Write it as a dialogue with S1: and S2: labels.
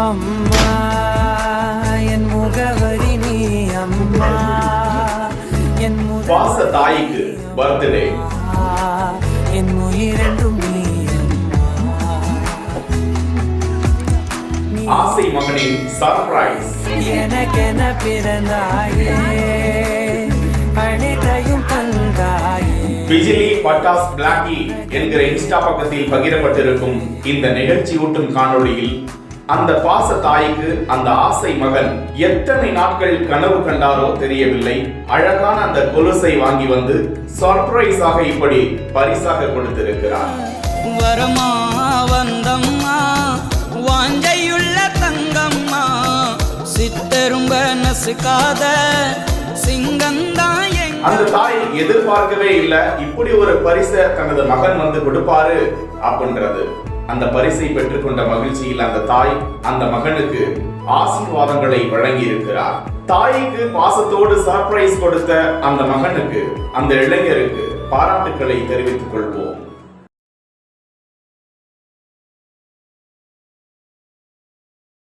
S1: அம்மா என் முகவரி நீ அம்மா என்
S2: பாச தாய்க்கு பர்த்டே.
S1: என் உயிரென்றும் நீ
S2: ஆசை மகனின் சர்ப்ரைஸ்.
S1: எனக்கென பிறந்தாயே அனைத்தையும் தந்தாயே.
S2: பிஜிலி பட்டாஸ் பிளாக்கி என்கிற இன்ஸ்டா பக்கத்தில் பகிரப்பட்டிருக்கும் இந்த நிகழ்ச்சியூட்டும் காணொளியில் அந்த பாச தாய்க்கு அந்த ஆசை மகன் எத்தனை நாட்கள் கனவு கண்டாரோ தெரியவில்லை. அழகான அந்த கொலுசை வாங்கி வந்து சர்ப்ரைஸாக இப்படி பரிசாக கொடுத்திருக்கிறார்.
S1: வரமா வந்தம்மா வாஞ்சையுள்ள தங்கம்மா சித்தரும்ப நசுக்காத சிங்கந்தான்.
S2: அந்த தாய் எதிர்பார்க்கவே இல்லை இப்படி ஒரு பரிசை தனது மகன் வந்து கொடுப்பாரு அப்படின்றது. அந்த பரிசை பெற்றுக்கொண்ட மகிழ்ச்சியில் அந்த தாய் அந்த மகனுக்கு ஆசீர்வாதங்களை வழங்கி இருக்கிறார். தாய்க்கு பாசத்தோடு சர்ப்ரைஸ் கொடுத்த அந்த மகனுக்கு, அந்த இளைஞருக்கு பாராட்டுக்களை தெரிவித்துக் கொள்வோம்.